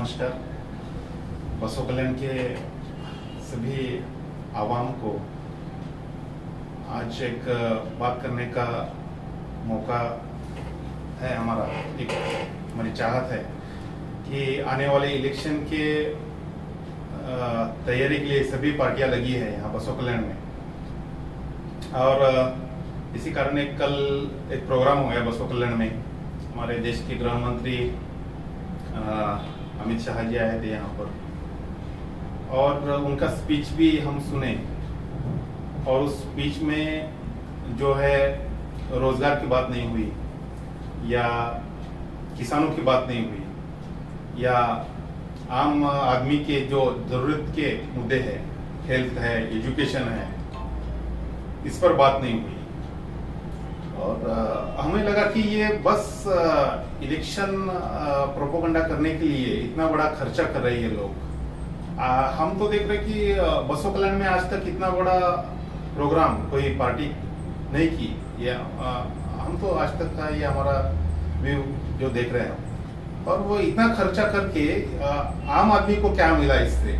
नमस्कार। बसों कल्याण के सभी आवाम को आज एक बात करने का मौका है। हमारी चाहत है कि आने वाले इलेक्शन के तैयारी के लिए सभी पार्टियां लगी है यहाँ बसों कल्याण में, और इसी कारण कल एक प्रोग्राम हो गया बसों कल्याण में। हमारे देश के गृह मंत्री अमित शाह जी आए थे यहाँ पर, और उनका स्पीच भी हम सुने। और उस स्पीच में जो है रोजगार की बात नहीं हुई, या किसानों की बात नहीं हुई, या आम आदमी के जो जरूरत के मुद्दे हैं, हेल्थ है, एजुकेशन है, इस पर बात नहीं हुई। और हमें लगा कि ये बस इलेक्शन प्रोपोगंडा करने के लिए इतना बड़ा खर्चा कर रहे हैं ये लोग। हम तो देख रहे कि बसों कल्याण में आज तक इतना बड़ा प्रोग्राम कोई पार्टी नहीं की। ये हम तो आज तक का ये हमारा व्यू जो देख रहे हैं, और वो इतना खर्चा करके आम आदमी को क्या मिला इससे,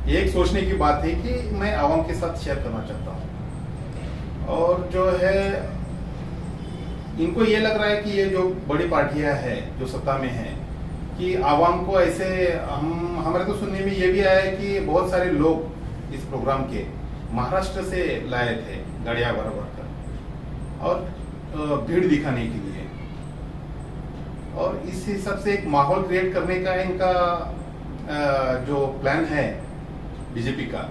ये एक सोचने की बात है कि मैं आवाम के साथ शेयर करना चाहता हूँ। और जो है इनको ये लग रहा है कि ये जो बड़ी पार्टियां हैं जो सत्ता में हैं, कि आवाम को ऐसे हमारे तो सुनने में ये भी आया है कि बहुत सारे लोग इस प्रोग्राम के महाराष्ट्र से लाए थे गाड़ियां भर भर कर, और भीड़ दिखाने के लिए, और इस हिसाब से एक माहौल क्रिएट करने का इनका जो प्लान है बीजेपी का,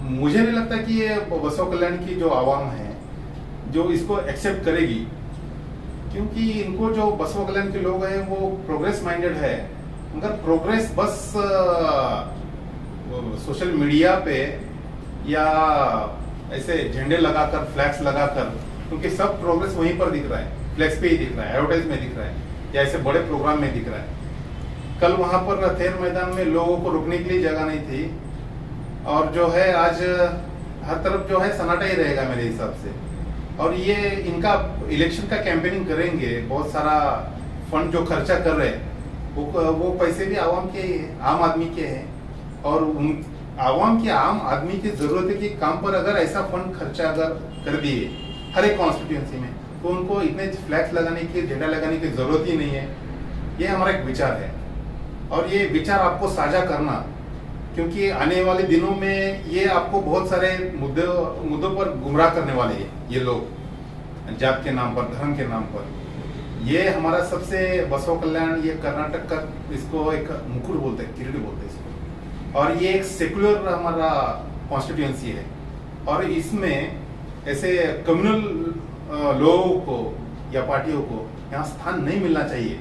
मुझे नहीं लगता कि ये बसों कल्याण की जो आवाम है जो इसको एक्सेप्ट करेगी। क्योंकि इनको जो बसों कल्याण के लोग हैं वो प्रोग्रेस माइंडेड है। मगर प्रोग्रेस बस सोशल मीडिया पे या ऐसे झंडे लगाकर, फ्लैग्स लगाकर, क्योंकि सब प्रोग्रेस वहीं पर दिख रहा है, फ्लैक्स पे ही दिख रहा है, एडवर्टाइज में दिख रहा है, या ऐसे बड़े प्रोग्राम में दिख रहा है। कल वहां पर थेर मैदान में लोगों को रुकने के लिए जगह नहीं थी, और जो है आज हर तरफ जो है सन्नाटा ही रहेगा मेरे हिसाब से। और ये इनका इलेक्शन का कैंपेनिंग करेंगे, बहुत सारा फंड जो खर्चा कर रहे हैं वो पैसे भी आवाम के, आम आदमी के हैं। और आवाम के, आम आदमी की जरूरत के काम पर अगर ऐसा फंड खर्चा अगर कर दिए हर एक कॉन्स्टिट्यूएंसी में, तो उनको इतने फ्लैक्स लगाने की, झंडा लगाने की जरूरत ही नहीं है। ये हमारा एक विचार है, और ये विचार आपको साझा करना, क्योंकि आने वाले दिनों में ये आपको बहुत सारे मुद्दों पर गुमराह करने वाले हैं ये लोग, जात के नाम पर, धर्म के नाम पर। ये हमारा सबसे बसों कल्याण, ये कर्नाटक का इसको एक मुकुट बोलते हैं, किरीट बोलते हैं इसको, और ये एक सेकुलर हमारा कॉन्स्टिट्यूएंसी है। और इसमें ऐसे कम्युनल लोगों को या पार्टियों को यहाँ स्थान नहीं मिलना चाहिए,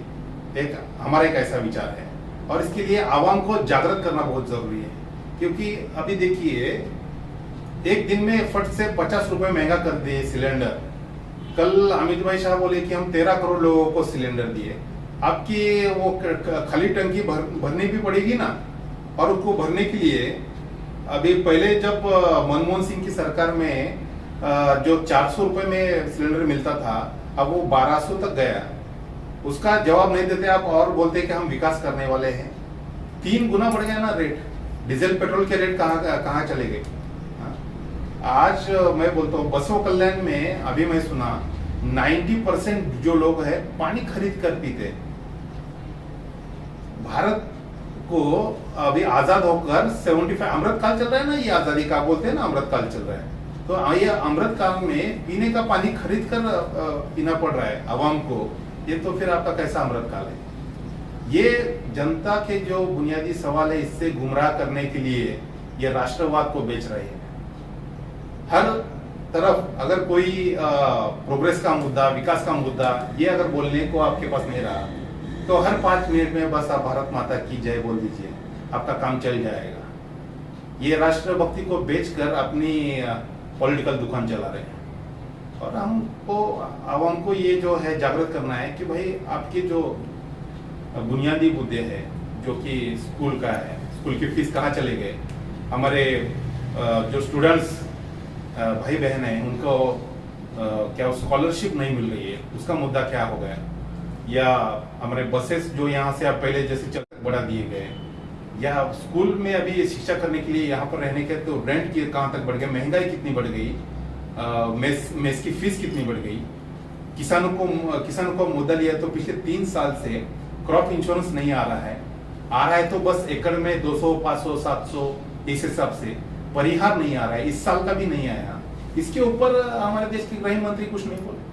एक हमारा एक ऐसा विचार है। और इसके लिए आवाम को जागृत करना बहुत जरूरी है। क्योंकि अभी देखिए, एक दिन में फट से 50 रुपए महंगा कर दिए सिलेंडर। कल अमित भाई शाह बोले कि हम 13 करोड़ लोगों को सिलेंडर दिए। आपकी वो खाली टंकी भरनी भी पड़ेगी ना, और उसको भरने के लिए अभी पहले जब मनमोहन सिंह की सरकार में जो 400 रुपए में सिलेंडर मिलता था, अब वो 1200 तक गया। उसका जवाब नहीं देते आप, और बोलते कि हम विकास करने वाले हैं। 3 गुना बढ़ गया ना रेट। डीजल पेट्रोल के रेट कहाँ चले गए। आज मैं बोलता हूँ बसों कल्याण में अभी मैं सुना 90% जो लोग हैं पानी खरीद कर पीते। भारत को अभी आजाद होकर 75 अमृत काल चल रहा है ना, ये आजादी का बोलते हैं ना, अमृत काल चल रहा है। तो ये अमृत काल में पीने का पानी खरीद कर पीना पड़ रहा है आवाम को। ये तो फिर आपका कैसा अमृत काल है। ये जनता के जो बुनियादी सवाल है, इससे गुमराह करने के लिए ये राष्ट्रवाद को बेच रहे हैं। हर तरफ अगर कोई प्रोग्रेस का मुद्दा, विकास का मुद्दा, ये अगर बोलने को आपके पास नहीं रहा, तो हर 5 मिनट में बस आप भारत माता की जय बोल दीजिए, आपका काम चल जाएगा। ये राष्ट्रभक्ति को बेचकर अपनी पॉलिटिकल दुकान चला रहे हैं। और हमको, आवाम को ये जो है जागृत करना है कि भाई आपके जो बुनियादी मुद्दे हैं, जो कि स्कूल का है, स्कूल की फीस कहाँ चले गए, हमारे जो स्टूडेंट्स भाई बहन हैं उनको क्या स्कॉलरशिप नहीं मिल रही है, उसका मुद्दा क्या हो गया, या हमारे बसेस जो यहाँ से आप पहले जैसे बढ़ा दिए गए, या स्कूल में अभी शिक्षा करने के लिए यहाँ पर रहने के तो रेंट की कहाँ तक बढ़ गया, महंगाई कितनी बढ़ गई, मेस की फीस कितनी बढ़ गई। किसानों को मुद्दा लिया तो पिछले 3 साल से क्रॉप इंश्योरेंस नहीं आ रहा है तो बस एकड़ में 200, 500, 700 इस हिसाब से परिहार नहीं आ रहा है, इस साल का भी नहीं आया। इसके ऊपर हमारे देश के गृह मंत्री कुछ नहीं बोले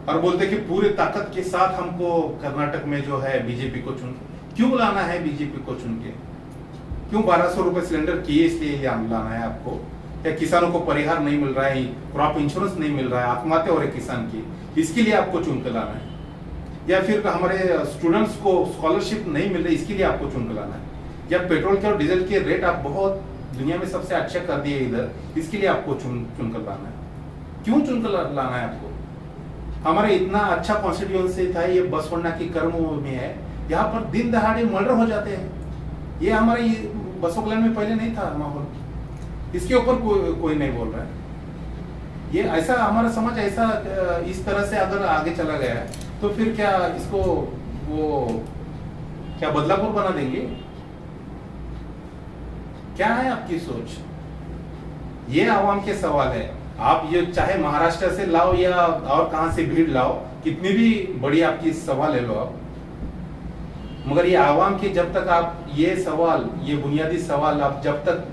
और बोलते कि पूरे ताकत के साथ हमको कर्नाटक में जो है बीजेपी को क्यों लाना है, बीजेपी को चुन के क्यों 1200 रुपए सिलेंडर किए, इसलिए लाना है आपको, या किसानों को परिहार नहीं मिल रहा है, क्रॉप इंश्योरेंस नहीं मिल रहा है, आत्महत्या हो रही किसान की, इसके लिए आपको चुन के लाना है, या फिर हमारे स्टूडेंट्स को स्कॉलरशिप नहीं मिल रही, इसके लिए आपको चुन के लाना है, या पेट्रोल के और डीजल के रेट आप बहुत दुनिया में सबसे अच्छा कर दिए इधर, इसके लिए आपको चुन कर लाना है। क्यों चुन कर लाना है आपको? हमारे इतना अच्छा कॉन्स्टिट्यूएंसी था, ये बसवन्ना की कर्मभूमि है, यहाँ पर दिन दहाड़े मर्डर हो जाते हैं। ये हमारे बसों कल्याण में पहले नहीं था माहौल, इसके ऊपर कोई नहीं बोल रहा है। ये ऐसा हमारा समाज ऐसा इस तरह से अगर आगे चला गया तो फिर क्या इसको वो क्या बदलापुर बना देंगे? क्या है आपकी सोच? ये आवाम के सवाल है। आप ये चाहे महाराष्ट्र से लाओ या और कहां से भीड़ लाओ, कितनी भी बड़ी आपकी सवाल ले लो आप, मगर ये आवाम के जब तक आप ये सवाल, ये बुनियादी सवाल आप जब तक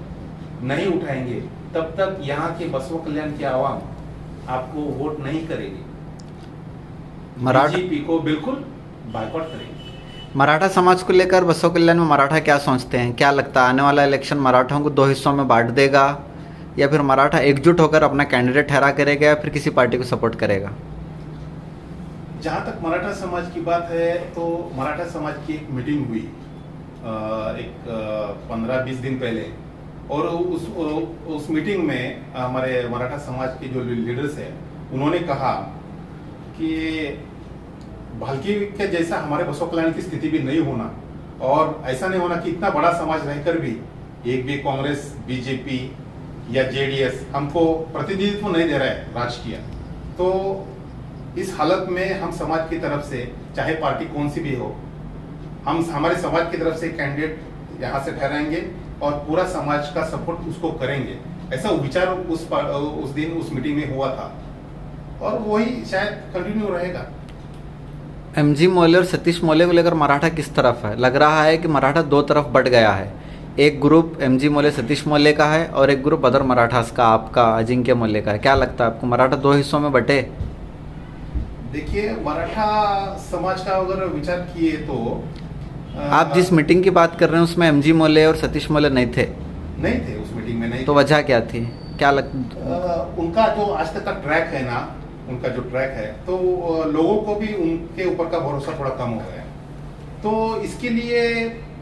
नहीं उठाएंगे तब तक यहाँ के बसव कल्याण की आवाम आपको वोट नहीं करेगी, बीजेपी को बिल्कुल बायकॉट करेगी। मराठा समाज को लेकर बसव कल्याण में मराठा क्या सोचते हैं? क्या लगता है आने वाला इलेक्शन मराठों को 2 हिस्सों में बांट देगा, या फिर मराठा एकजुट होकर अपना कैंडिडेट ठहरा करेगा, या फिर किसी पार्टी को सपोर्ट करेगा? जहां तक मराठा समाज की बात है तो मराठा समाज की एक मीटिंग हुई एक 15-20 दिन पहले, और उस मीटिंग में हमारे मराठा समाज के जो लीडर्स हैं उन्होंने कहा कि भालकी के जैसा हमारे बसव कल्याण की स्थिति भी नहीं होना, और ऐसा नहीं होना कि इतना बड़ा समाज रहकर भी एक भी कांग्रेस, बीजेपी या जेडीएस हमको प्रतिनिधित्व नहीं दे रहा है राजकीय। तो इस हालत में हम समाज की तरफ से, चाहे पार्टी कौन सी भी हो, हम हमारे समाज की तरफ से कैंडिडेट यहाँ से ठहराएंगे और पूरा समाज का सपोर्ट उसको करेंगे। ऐसा विचार उस दिन उस मीटिंग में हुआ था और वही शायद कंटिन्यू रहेगा। एमजी मोले और सतीश मोले को लेकर मराठा किस तरफ है? लग रहा है कि मराठा 2 तरफ बट गया है। एक ग्रुप एमजी मोले सतीश मोले का है और एक ग्रुप अदर मराठास का, आपका अजिंक्य मोले का है। क्या लगता है आपको, मराठा 2 हिस्सों में बटे? देखिए, मराठा समाज का अगर विचार किए तो आप जिस मीटिंग की बात कर रहे हैं उसमें एमजी मोले और सतीश मोले नहीं थे? नहीं थे उस मीटिंग में, नहीं। तो वजह क्या थी? क्या उनका जो आज तक का ट्रैक है ना, उनका जो ट्रैक है, तो लोगों को भी उनके ऊपर का भरोसा थोड़ा कम हो गया है। तो इसके लिए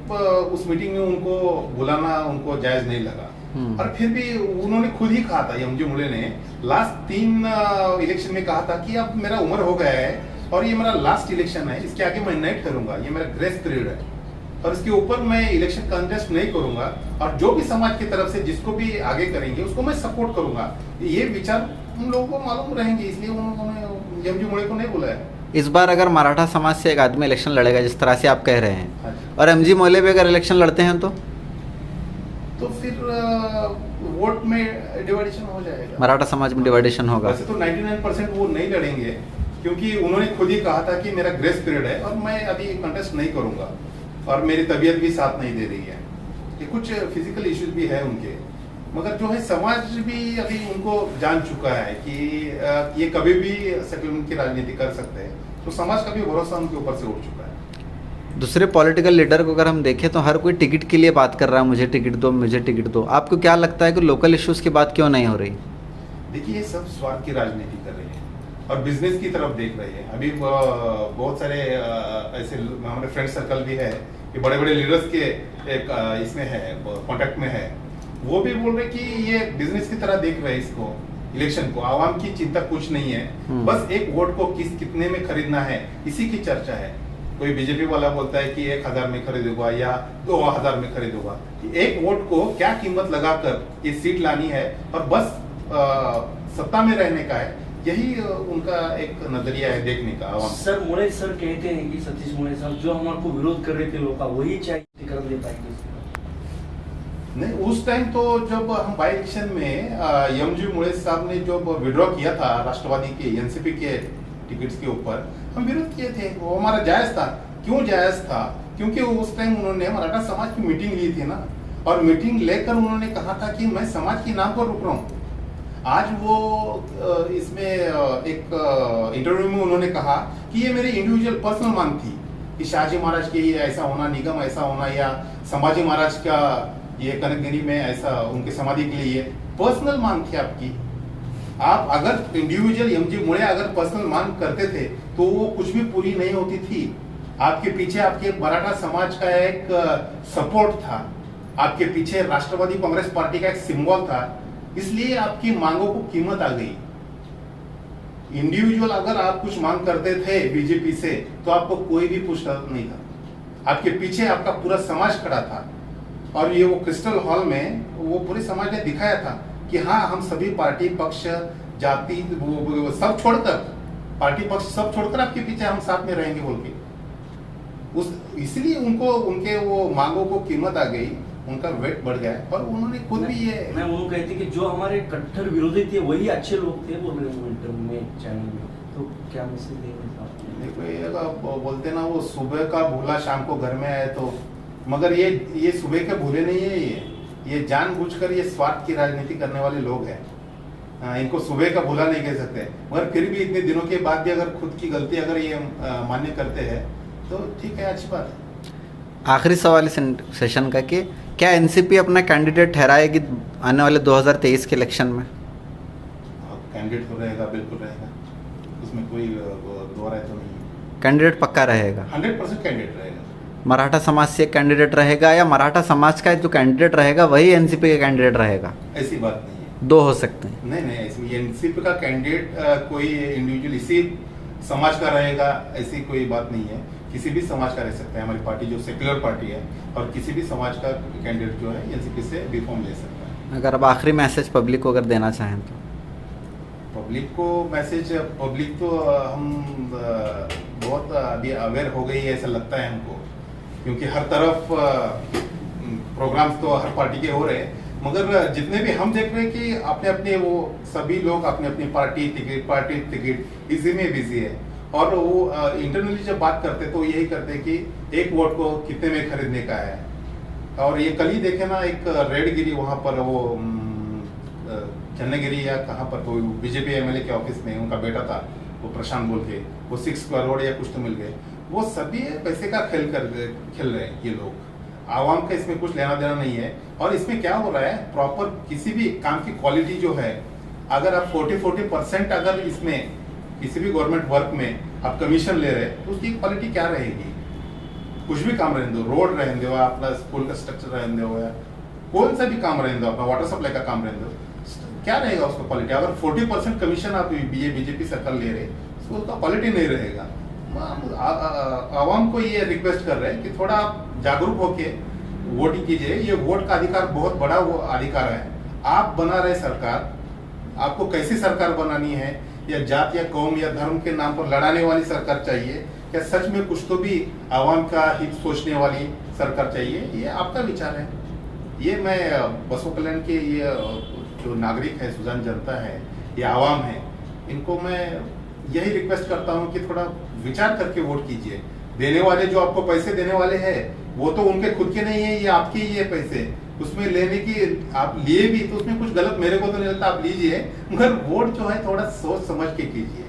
उस मीटिंग में उनको बुलाना उनको जायज नहीं लगा। और फिर भी उन्होंने खुद ही कहा था, एमजी मोले ने लास्ट 3 इलेक्शन में कहा था कि अब मेरा उम्र हो गया है और ये मेरा लास्ट इलेक्शन है, इसके आगे मैं नहीं करूंगा, ये मेरा ग्रेस पीरियड है और इसके ऊपर मैं इलेक्शन कंटेस्ट नहीं करूंगा, और जो भी समाज की तरफ से जिसको भी आगे करेंगे उसको मैं सपोर्ट करूंगा। ये विचार उन लोगों को मालूम रहेंगे, इसलिए उन्होंने एमजी मोले को नहीं बुलाया। इस बार अगर मराठा समाज से एक आदमी इलेक्शन लड़ेगा जिस तरह से आप कह रहे हैं, और एमजी मोले भी अगर इलेक्शन लड़ते हैं तो फिर वोट में डिवाइडेशन हो जाएगा, मराठा समाज में डिवाइडेशन होगा। वैसे तो 99% वो नहीं लड़ेंगे, क्योंकि उन्होंने खुद ही कहा था कि मेरा ग्रेस पीरियड है और मैं अभी कंटेस्ट नहीं करूंगा और मेरी तबीयत भी साथ नहीं दे रही है। ये कुछ फिजिकल इश्यूज भी है उनके, मगर जो है समाज भी अभी उनको जान चुका है कि ये कभी भी सेटलमेंट की राजनीति कर सकते हैं, तो समाज का भी भरोसा उनके ऊपर से उठ चुका है। दूसरे पॉलिटिकल लीडर को अगर हम देखें तो हर कोई टिकट के लिए बात कर रहा है, मुझे टिकट दो, मुझे टिकट दो। आपको क्या लगता है कि लोकल इश्यूज की बात क्यों नहीं हो रही? देखिए, ये सब स्वार्थ की राजनीति कर रहे हैं और बिजनेस की तरफ देख रहे हैं। अभी बहुत सारे ऐसे हमारे फ्रेंड सर्कल भी है कि बड़े बड़े लीडर्स के एक इसमें है, कॉन्टेक्ट में है, वो भी बोल रहे कि ये बिजनेस की तरह देख रहे हैं इसको, इलेक्शन को। आवाम की चिंता कुछ नहीं है, बस एक वोट को कितने में खरीदना है, इसी की चर्चा है। कोई बीजेपी वाला बोलता है कि 1000 में खरीदूंगा या 2000 में खरीदूंगा। एक वोट को क्या कीमत लगाकर ये सीट लानी है और बस सत्ता में रहने का है, यही उनका एक नजरिया है देखने का आवाम। सर मुळे सर कहते हैं कि सतीश मुळे साहब जो हमारे को विरोध कर रहे थे लोग का वही चाहिए कर दे पाएंगे। नहीं, उस टाइम तो जब हम बाई इलेक्शन में एमजी मुळे साहब ने जो विड्रॉ किया था राष्ट्रवादी के एनसीपी के टिकट्स के ऊपर, हम विरोध किए थे। वो हमारा जायज था। क्यों जायज था? क्योंकि उस टाइम उन्होंने मराठा समाज की मीटिंग ली थी ना, और मीटिंग लेकर उन्होंने कहा था कि मैं समाज के नाम पर रुक रहा हूँ। आज वो इसमें एक इंटरव्यू में उन्होंने कहा कि ये मेरी इंडिविजुअल पर्सनल मांग थी कि शाहजी महाराज के ये ऐसा होना, निगम ऐसा होना, या संभाजी महाराज का ये कनकगिरी में ऐसा उनके समाधि के लिए पर्सनल मांग थी आपकी। आप अगर इंडिविजुअल एमजी मुळे अगर पर्सनल मांग करते थे तो वो कुछ भी पूरी नहीं होती थी। आपके पीछे आपके मराठा समाज का एक सपोर्ट था, आपके पीछे राष्ट्रवादी कांग्रेस पार्टी का एक सिंबल था, इसलिए आपकी मांगों को कीमत आ गई। इंडिविजुअल अगर आप कुछ मांग करते थे बीजेपी से तो आपको कोई भी पूछता नहीं था। आपके पीछे आपका पूरा समाज खड़ा था, और ये वो क्रिस्टल हॉल में वो पूरे समाज ने दिखाया था कि हाँ, हम सभी पार्टी पक्ष जाति वो सब छोड़कर, पार्टी पक्ष सब छोड़कर आपके पीछे हम साथ में रहेंगे बोल के। इसलिए उनको उनके वो मांगों को कीमत आ गई, उनका वेट बढ़ गया, और उन्होंने खुद भी ये मैं उन्होंने कहती कि जो हमारे कट्टर विरोधी थे वही अच्छे लोग थे बोल रहे हैं इंटरव्यू में चैनल में, तो क्या मैसेज देंगे साहब? देखो, ये बोलते ना वो सुबह का भूला शाम को घर में आए, तो मगर ये सुबह के भूले नहीं है, ये जानबूझकर ये स्वार्थ की राजनीति करने वाले लोग हैं। इनको सुबह का भूला नहीं कह सकते, मगर फिर भी इतने दिनों के बाद भी अगर खुद की गलती अगर ये मान्य करते हैं तो ठीक है, अच्छी बात है। आखिरी सवाल इस सेशन का कि क्या एनसीपी अपना कैंडिडेट ठहराएगी आने वाले 2023 के इलेक्शन में? कैंडिडेट तो रहेगा, बिल्कुल रहेगा, उसमें कोई दो राय तो नहीं है। कैंडिडेट पक्का रहेगा? 100% कैंडिडेट रहेगा। मराठा समाज से एक कैंडिडेट रहेगा, या मराठा समाज का जो कैंडिडेट रहेगा वही एनसीपी का कैंडिडेट रहेगा? ऐसी बात नहीं है, दो हो सकते हैं। नहीं, इसमें एनसीपी का कैंडिडेट कोई इंडिविजुअल इसी समाज का रहेगा ऐसी कोई बात नहीं है। किसी भी समाज का रह सकता है। हमारी पार्टी जो सेक्युलर पार्टी है, और किसी भी समाज का कैंडिडेट जो है एनसीपी से बी फॉर्म ले सकता है। अगर आप आखिरी मैसेज पब्लिक को अगर देना चाहें तो? पब्लिक को मैसेज, पब्लिक तो हम बहुत अभी अवेयर हो गई है ऐसा लगता है हमको, क्योंकि हर तरफ प्रोग्राम्स तो हर पार्टी के हो रहे हैं, मगर जितने भी हम देख रहे हैं कि अपने अपने वो सभी लोग अपने अपनी पार्टी टिकट इसी में बिजी है, और वो इंटरनली जब बात करते तो यही करते कि एक वोट को कितने में खरीदने का है। और ये कल ही देखे ना, एक रेड गिरी वहां पर, वो चन्नगिरी या कहाँ पर, तो बीजेपी एमएलए के ऑफिस में उनका बेटा था, वो प्रशांत बोल के, वो 6 करोड़ या कुछ तो मिल गए। वो सभी पैसे का खेल रहे हैं ये लोग। आवाम का इसमें कुछ लेना देना नहीं है। और इसमें क्या हो रहा है, प्रॉपर किसी भी काम की क्वालिटी जो है, अगर आप 40% अगर इसमें किसी भी गवर्नमेंट वर्क में आप कमीशन ले रहे हैं तो उसकी क्वालिटी क्या रहेगी? कुछ भी काम रहने दो, रोड रहने दो, अपना स्कूल का स्ट्रक्चर रहने दो, या कौन सा भी काम रहने दो, अपना वाटर सप्लाई का काम रहने दो, क्या रहेगा उसका क्वालिटी? अगर 40% कमीशन आप बीजेपी सरकार ले रहे तो उसका क्वालिटी नहीं रहेगा। आवाम को ये रिक्वेस्ट कर रहे हैं कि थोड़ा आप जागरूक होके वोटिंग कीजिए। ये वोट का अधिकार बहुत बड़ा वो अधिकार है। आप बना रहे सरकार, आपको कैसी सरकार बनानी है, या जात या कौम या धर्म के नाम पर लड़ाने वाली सरकार चाहिए, या सच में कुछ तो भी आवाम का हित सोचने वाली सरकार चाहिए? ये आपका विचार है। ये मैं बसो कल्याण के ये जो नागरिक है, सुजान जनता है, ये आवाम है, इनको मैं यही रिक्वेस्ट करता हूँ कि थोड़ा विचार करके वोट कीजिए। देने वाले जो आपको पैसे देने वाले हैं वो तो उनके खुद के नहीं है, ये आपके ही है पैसे। उसमें लेने की आप लिए भी तो उसमें कुछ गलत मेरे को तो नहीं लगता, आप लीजिए, मगर वोट जो है थोड़ा सोच समझ के कीजिए।